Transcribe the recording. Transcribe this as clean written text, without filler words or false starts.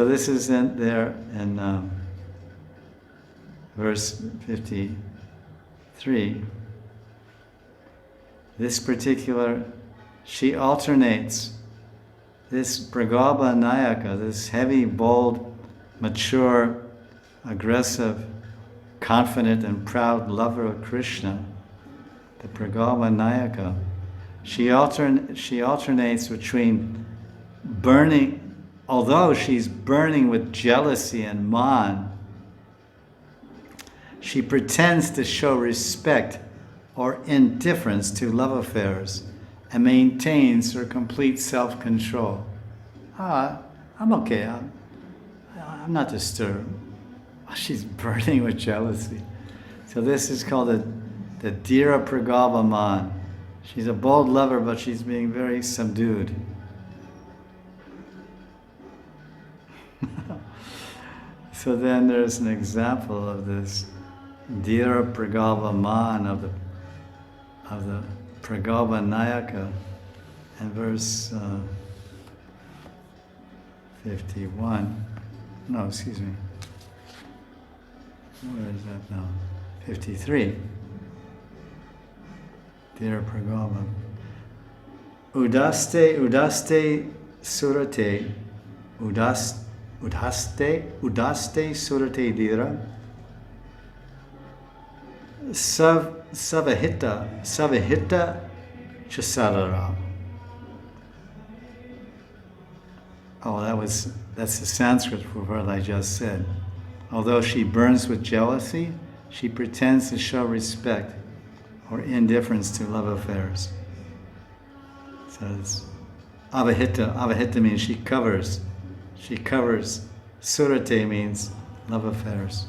So this is in there in verse 53. This particular, she alternates this Pragabha Nayaka, this heavy, bold, mature, aggressive, confident and proud lover of Krishna, the Pragabha Nayaka. She alternates between burning, although she's burning with jealousy and man, she pretends to show respect or indifference to love affairs and maintains her complete self-control. I'm okay, I'm not disturbed. She's burning with jealousy. So this is called the Dhira Pragabha Man. She's a bold lover, but she's being very subdued. So then there's an example of this Dhira Pragabha Man, of the Pragabha Nayaka, in verse 51. No, excuse me. Where is that now? 53. Dhira Pragabha. Udaste surate, udaste surate dhira, savahita chasalara. Oh, that's the Sanskrit for what I just said. Although she burns with jealousy, she pretends to show respect or indifference to love affairs. So it's avahita. Avahita means she covers. She covers. Surate means love affairs.